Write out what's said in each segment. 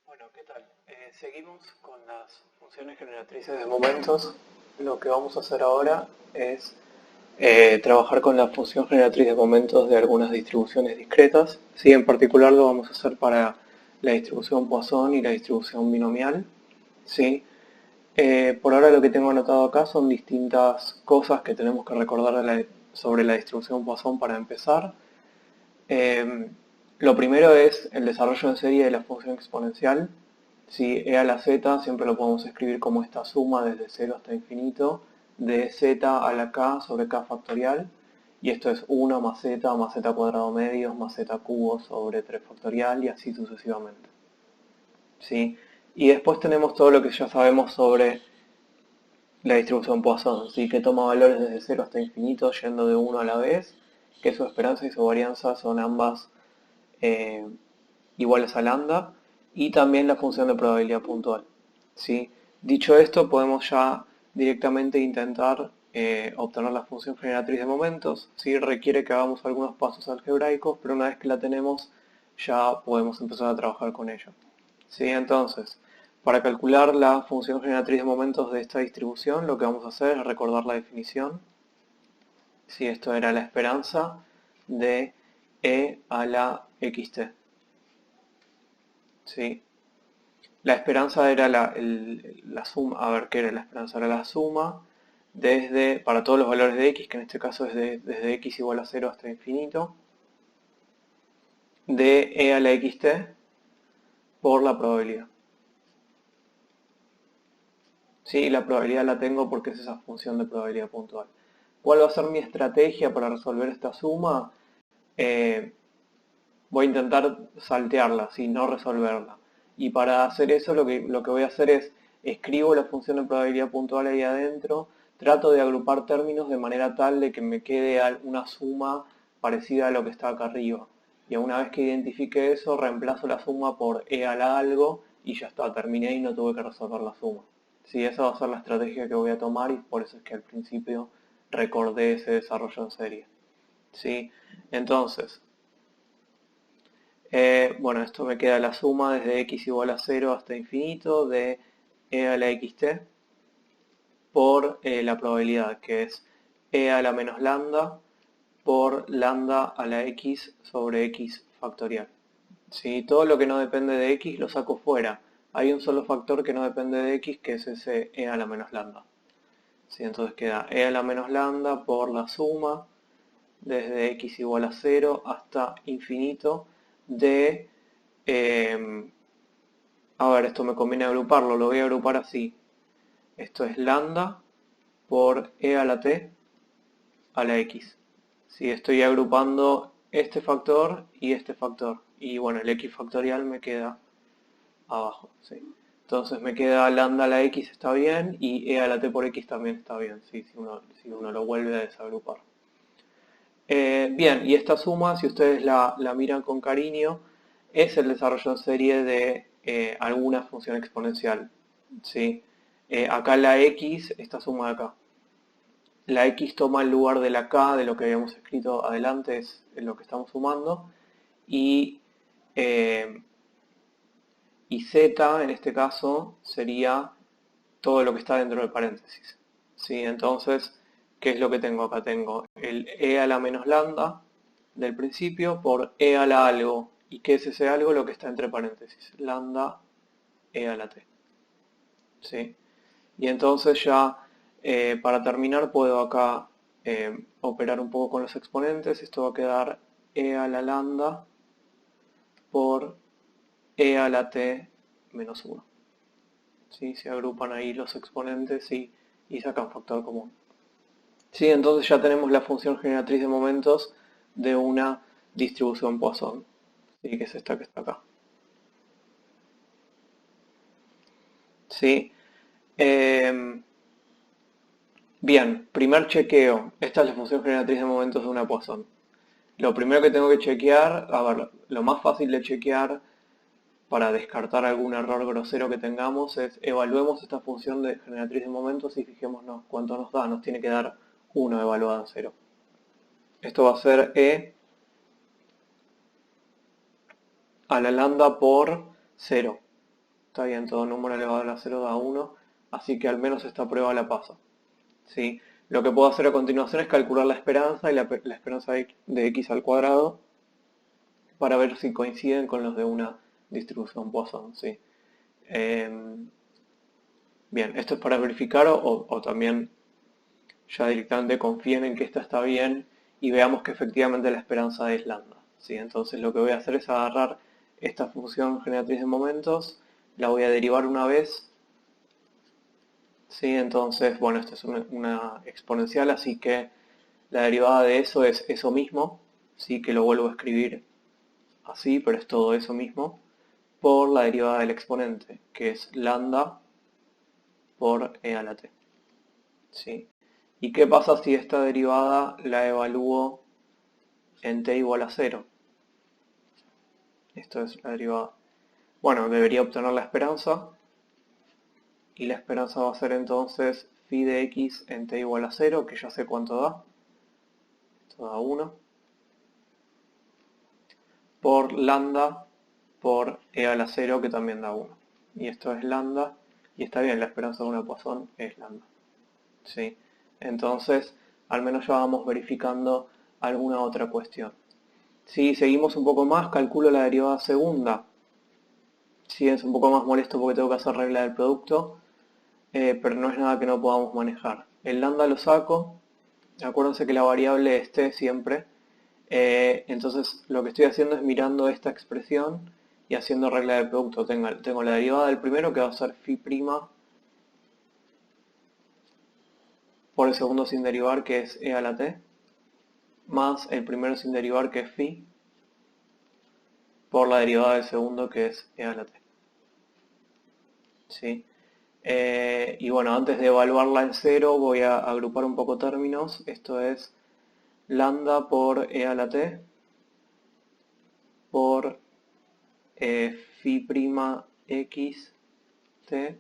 Bueno, ¿qué tal? Seguimos con las funciones generatrices de momentos. Lo que vamos a hacer ahora es trabajar con la función generatriz de momentos de algunas distribuciones discretas. Sí, en particular lo vamos a hacer para la distribución Poisson y la distribución binomial. ¿Sí? Por ahora lo que tengo anotado acá son distintas cosas que tenemos que recordar sobre la distribución Poisson para empezar. Lo primero es el desarrollo en serie de la función exponencial. Si e a la z siempre lo podemos escribir como esta suma desde 0 hasta infinito de z a la k sobre k factorial. Y esto es 1 más z cuadrado medios más z cubo sobre 3 factorial y así sucesivamente. ¿Sí? Y después tenemos todo lo que ya sabemos sobre la distribución Poisson, ¿sí? Que toma valores desde 0 hasta infinito yendo de 1 a la vez, que su esperanza y su varianza son ambas iguales a lambda, y también la función de probabilidad puntual. ¿Sí? Dicho esto, podemos ya directamente intentar obtener la función generatriz de momentos. ¿Sí? Requiere que hagamos algunos pasos algebraicos, pero una vez que la tenemos ya podemos empezar a trabajar con ella. ¿Sí? Entonces, para calcular la función generatriz de momentos de esta distribución, lo que vamos a hacer es recordar la definición. ¿Sí? Esto era la esperanza de e a la xt. ¿Sí? La esperanza era la suma, a ver, ¿qué era la esperanza? Era la suma para todos los valores de x, que en este caso es desde x igual a 0 hasta infinito, de e a la xt por la probabilidad. Sí, la probabilidad la tengo porque es esa función de probabilidad puntual. ¿Cuál va a ser mi estrategia para resolver esta suma? Voy a intentar saltearla, ¿sí? No resolverla. Y para hacer eso lo que voy a hacer es escribo la función de probabilidad puntual ahí adentro, trato de agrupar términos de manera tal de que me quede una suma parecida a lo que está acá arriba. Y una vez que identifique eso, reemplazo la suma por e a la algo y ya está, terminé y no tuve que resolver la suma. Sí, esa va a ser la estrategia que voy a tomar y por eso es que al principio recordé ese desarrollo en serie. ¿Sí? Entonces, bueno, esto me queda la suma desde x igual a 0 hasta infinito de e a la xt por la probabilidad, que es e a la menos lambda por lambda a la x sobre x factorial. ¿Sí? Todo lo que no depende de x lo saco fuera. Hay un solo factor que no depende de x, que es ese e a la menos lambda. ¿Sí? Entonces queda e a la menos lambda por la suma desde x igual a 0 hasta infinito de a ver, esto me conviene agruparlo, lo voy a agrupar así. Esto es lambda por e a la t a la x. Si estoy agrupando este factor y este factor. Y bueno, el x factorial me queda abajo. ¿Sí? Entonces me queda lambda a la x está bien y e a la t por x también está bien, ¿sí? Si uno lo vuelve a desagrupar. Bien, y esta suma, si ustedes la miran con cariño, es el desarrollo en serie de alguna función exponencial. ¿Sí? Acá la x, esta suma de acá. La x toma el lugar de la k, de lo que habíamos escrito adelante, es lo que estamos sumando. Y, eh, y z, en este caso, sería todo lo que está dentro del paréntesis. ¿Sí? Entonces, ¿qué es lo que tengo acá? Tengo el e a la menos lambda del principio por e a la algo. ¿Y qué es ese algo? Lo que está entre paréntesis. Lambda e a la t. ¿Sí? Y entonces ya para terminar puedo acá operar un poco con los exponentes. Esto va a quedar e a la lambda por e a la t menos 1. ¿Sí? Se agrupan ahí los exponentes y sacan factor común. ¿Sí? Entonces ya tenemos la función generatriz de momentos de una distribución Poisson, ¿sí? Que es esta que está acá. ¿Sí? Bien, primer chequeo. Esta es la función generatriz de momentos de una Poisson. Lo primero que tengo que chequear, a ver, lo más fácil de chequear para descartar algún error grosero que tengamos es evaluemos esta función de generatriz de momentos y fijémonos cuánto nos da. Nos tiene que dar 1 evaluado en 0. Esto va a ser e a la lambda por 0. está bien, todo número elevado a la 0 da 1, así que al menos esta prueba la paso. ¿Sí? Lo que puedo hacer a continuación es calcular la esperanza y la esperanza de x al cuadrado para ver si coinciden con los de una distribución Poisson. ¿Sí? Bien, esto es para verificar o también ya directamente confíen en que esta está bien y veamos que efectivamente la esperanza es lambda. ¿Sí? Entonces lo que voy a hacer es agarrar esta función generatriz de momentos, la voy a derivar una vez. ¿Sí? Entonces, bueno, esta es una exponencial, así que la derivada de eso es eso mismo, ¿sí? Que lo vuelvo a escribir así, pero es todo eso mismo, por la derivada del exponente, que es lambda por e a la t. ¿Sí? ¿Y qué pasa si esta derivada la evalúo en t igual a 0? Esto es la derivada. Bueno, debería obtener la esperanza, y la esperanza va a ser entonces phi de x en t igual a 0, que ya sé cuánto da. Esto da 1. Por lambda por e a la 0, que también da 1. Y esto es lambda, y está bien, la esperanza de una Poisson es lambda. ¿Sí? Entonces, al menos ya vamos verificando alguna otra cuestión. Si seguimos un poco más, calculo la derivada segunda. Sí, es un poco más molesto porque tengo que hacer regla del producto, pero no es nada que no podamos manejar. El lambda lo saco, acuérdense que la variable es t siempre, entonces lo que estoy haciendo es mirando esta expresión y haciendo regla del producto. Tengo la derivada del primero, que va a ser phi' por el segundo sin derivar, que es e a la t, más el primero sin derivar, que es phi, por la derivada del segundo, que es e a la t. ¿Sí? Y bueno, antes de evaluarla en 0 voy a agrupar un poco términos. Esto es lambda por e a la t por phi' x t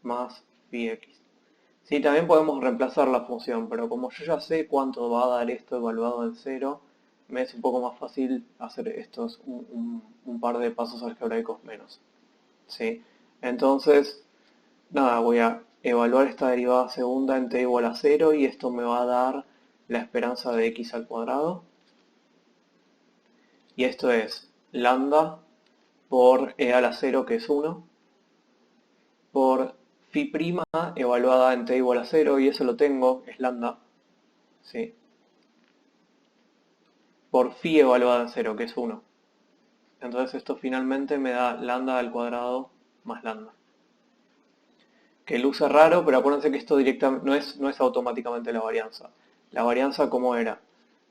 más phi x. Sí, también podemos reemplazar la función, pero como yo ya sé cuánto va a dar esto evaluado en 0, me es un poco más fácil hacer estos un par de pasos algebraicos menos. ¿Sí? Entonces, nada, voy a evaluar esta derivada segunda en t igual a 0 y esto me va a dar la esperanza de x al cuadrado. Y esto es lambda por e a la 0, que es 1, por phi' evaluada en t igual a 0, y eso lo tengo, es lambda, ¿sí? Por phi evaluada en 0, que es 1. Entonces esto finalmente me da lambda al cuadrado más lambda. Que luce raro, pero acuérdense que esto directamente no es automáticamente la varianza. La varianza, ¿cómo era?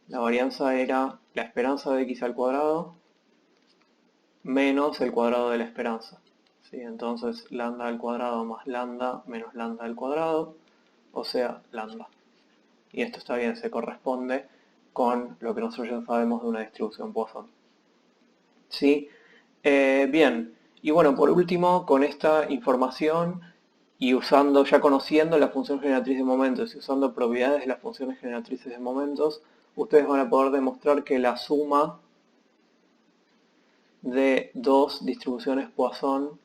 La varianza era la esperanza de x al cuadrado menos el cuadrado de la esperanza. ¿Sí? Entonces lambda al cuadrado más lambda menos lambda al cuadrado, o sea, lambda. Y esto está bien, se corresponde con lo que nosotros ya sabemos de una distribución Poisson. ¿Sí? Bien, y bueno, por último, con esta información y ya conociendo la función generatriz de momentos y usando propiedades de las funciones generatrices de momentos, ustedes van a poder demostrar que la suma de dos distribuciones Poisson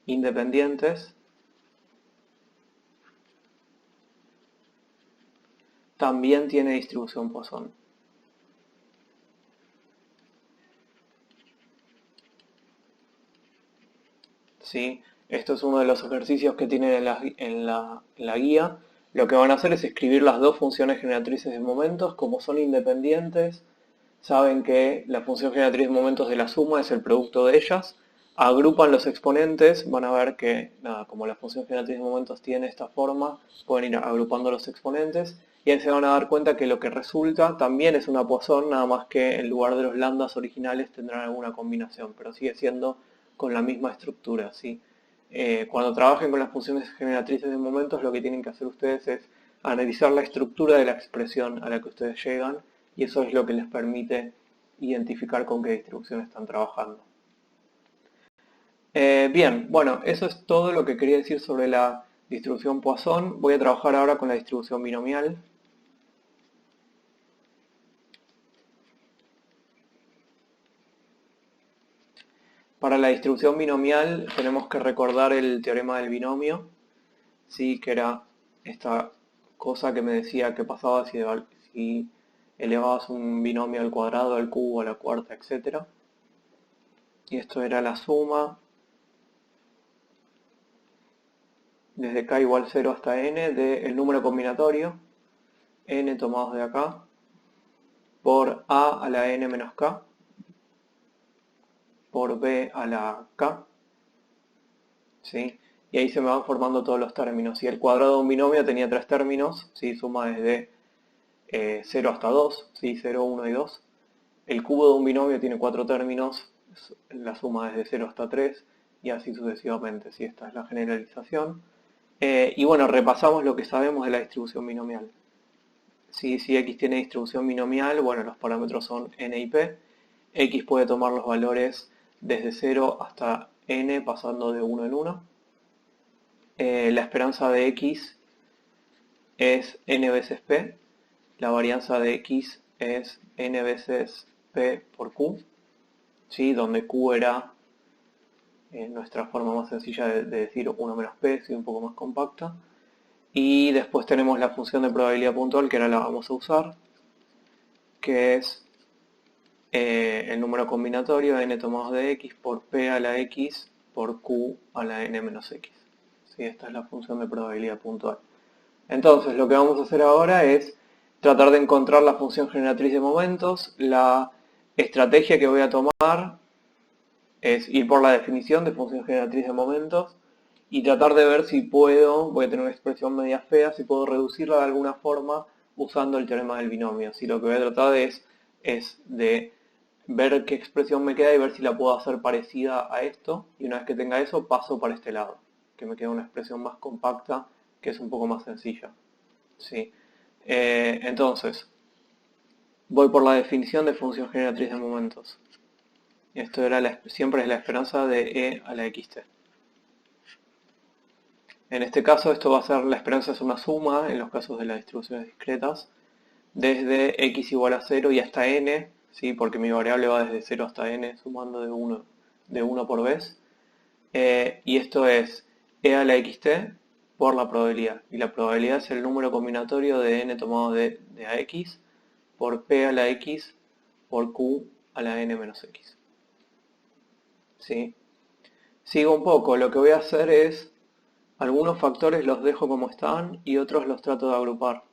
independientes también tiene distribución Poisson. ¿Sí? Esto es uno de los ejercicios que tienen en la guía. Lo que van a hacer es escribir las dos funciones generatrices de momentos. Como son independientes, saben que la función generatriz de momentos de la suma es el producto de ellas. Agrupan los exponentes, van a ver que, nada, como la función generatriz de momentos tiene esta forma, pueden ir agrupando los exponentes, y ahí se van a dar cuenta que lo que resulta también es una Poisson, nada más que en lugar de los lambdas originales tendrán alguna combinación, pero sigue siendo con la misma estructura, ¿sí? Cuando trabajen con las funciones generatrices de momentos, lo que tienen que hacer ustedes es analizar la estructura de la expresión a la que ustedes llegan, y eso es lo que les permite identificar con qué distribución están trabajando. Bien, bueno, eso es todo lo que quería decir sobre la distribución Poisson. Voy a trabajar ahora con la distribución binomial. Para la distribución binomial tenemos que recordar el teorema del binomio, ¿sí? Que era esta cosa que me decía que pasaba si elevabas un binomio al cuadrado, al cubo, a la cuarta, etc. Y esto era la suma desde k igual 0 hasta n del número combinatorio, n tomados de acá, por a la n menos k, por b a la k, ¿sí? Y ahí se me van formando todos los términos. Y el cuadrado de un binomio tenía 3 términos, ¿sí? Suma desde 0 hasta 2, ¿sí? 0, 1 y 2. El cubo de un binomio tiene 4 términos, la suma desde 0 hasta 3, y así sucesivamente, ¿sí? Esta es la generalización. Y bueno, repasamos lo que sabemos de la distribución binomial. Si x tiene distribución binomial, bueno, los parámetros son n y p. X puede tomar los valores desde 0 hasta n, pasando de 1 en 1. La esperanza de x es n veces p. La varianza de x es n veces p por q, ¿sí? Donde q era nuestra forma más sencilla de decir 1 menos p, ¿sí? Un poco más compacta. Y después tenemos la función de probabilidad puntual, que ahora la vamos a usar, que es el número combinatorio n tomados de x por p a la x por q a la n menos x. ¿Sí? Esta es la función de probabilidad puntual. Entonces, lo que vamos a hacer ahora es tratar de encontrar la función generatriz de momentos. La estrategia que voy a tomar es ir por la definición de función generatriz de momentos y tratar de ver si puedo, voy a tener una expresión media fea, si puedo reducirla de alguna forma usando el teorema del binomio. Si lo que voy a tratar es de ver qué expresión me queda y ver si la puedo hacer parecida a esto, y una vez que tenga eso paso para este lado, que me queda una expresión más compacta, que es un poco más sencilla. ¿Sí? Entonces, voy por la definición de función generatriz de momentos. Esto era siempre es la esperanza de e a la xt. En este caso esto va a ser, la esperanza es una suma, en los casos de las distribuciones discretas, desde x igual a 0 y hasta n, ¿sí? Porque mi variable va desde 0 hasta n, sumando de 1 por vez. Y esto es e a la xt por la probabilidad. Y la probabilidad es el número combinatorio de n tomado de ax por p a la x por q a la n menos x. ¿Sí? Sigo un poco, lo que voy a hacer es, algunos factores los dejo como están y otros los trato de agrupar.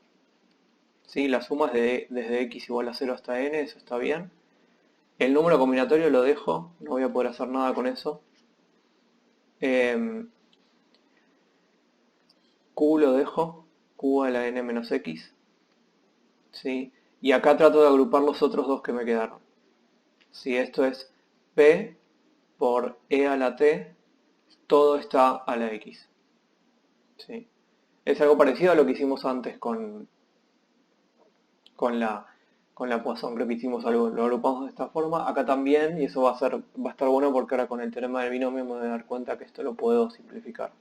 ¿Sí? La suma es desde x igual a 0 hasta n, eso está bien. El número combinatorio lo dejo, no voy a poder hacer nada con eso. Q lo dejo, q a la n menos x. ¿Sí? Y acá trato de agrupar los otros dos que me quedaron. ¿Sí? Esto es p por e a la t, todo está a la x. ¿Sí? Es algo parecido a lo que hicimos antes con la Poisson, creo que hicimos algo, lo agrupamos de esta forma, acá también, y eso va a estar bueno porque ahora con el teorema del binomio me voy a dar cuenta que esto lo puedo simplificar.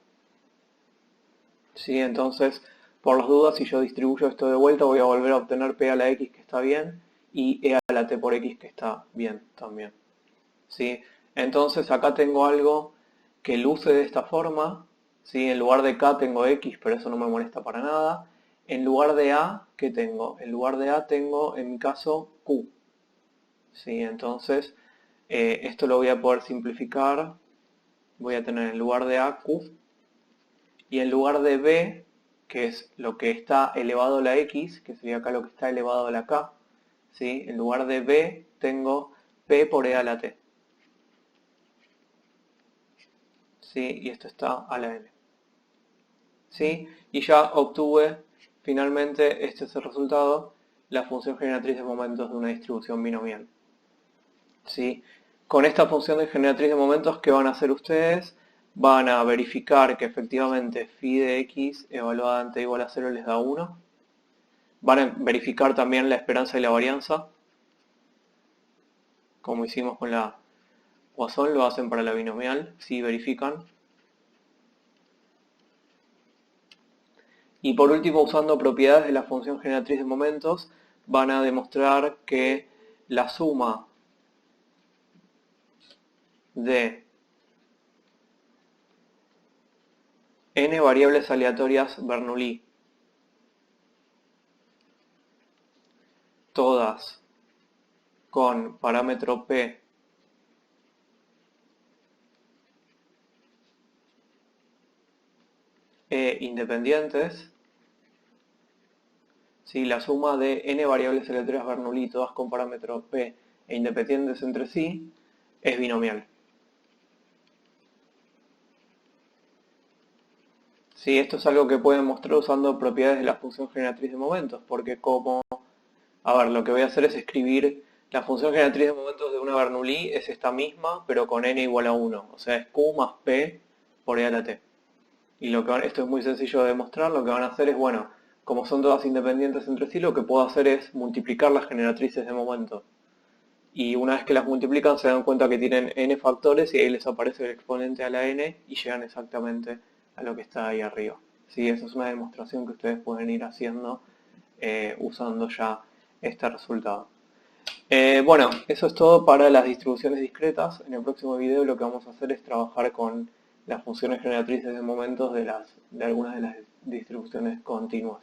¿Sí? Entonces, por las dudas, si yo distribuyo esto de vuelta, voy a volver a obtener p a la x, que está bien, y e a la t por x, que está bien también. ¿Sí? Entonces acá tengo algo que luce de esta forma, ¿sí? En lugar de k tengo x, pero eso no me molesta para nada. En lugar de a, ¿qué tengo? En lugar de a tengo, en mi caso, q. ¿Sí? Entonces, esto lo voy a poder simplificar. Voy a tener en lugar de a, q. Y en lugar de b, que es lo que está elevado a la x, que sería acá lo que está elevado a la k, ¿sí? En lugar de b, tengo p por e a la t. ¿Sí? Y esto está a la n. ¿Sí? Y ya obtuve, finalmente, este es el resultado, la función generatriz de momentos de una distribución binomial. ¿Sí? Con esta función de generatriz de momentos, ¿qué van a hacer ustedes? Van a verificar que efectivamente phi de x evaluada ante igual a 0 les da 1. Van a verificar también la esperanza y la varianza, como hicimos con la Poisson, lo hacen para la binomial, si verifican. Y por último, usando propiedades de la función generatriz de momentos, van a demostrar que la suma de n variables aleatorias Bernoulli, todas con parámetro p e independientes, si la suma de n variables aleatorias Bernoulli todas con parámetro p e independientes entre sí es binomial. Sí, esto es algo que pueden mostrar usando propiedades de la función generatriz de momentos, porque lo que voy a hacer es escribir la función generatriz de momentos de una Bernoulli es esta misma, pero con n igual a 1, o sea, es q más p por e a la t. Y esto es muy sencillo de demostrar, lo que van a hacer es, bueno, como son todas independientes entre sí, lo que puedo hacer es multiplicar las generatrices de momento. Y una vez que las multiplican se dan cuenta que tienen n factores y ahí les aparece el exponente a la n y llegan exactamente a lo que está ahí arriba. ¿Sí? Esa es una demostración que ustedes pueden ir haciendo usando ya este resultado. Bueno, eso es todo para las distribuciones discretas. En el próximo video lo que vamos a hacer es trabajar con las funciones generatrices de momentos de algunas de las distribuciones continuas.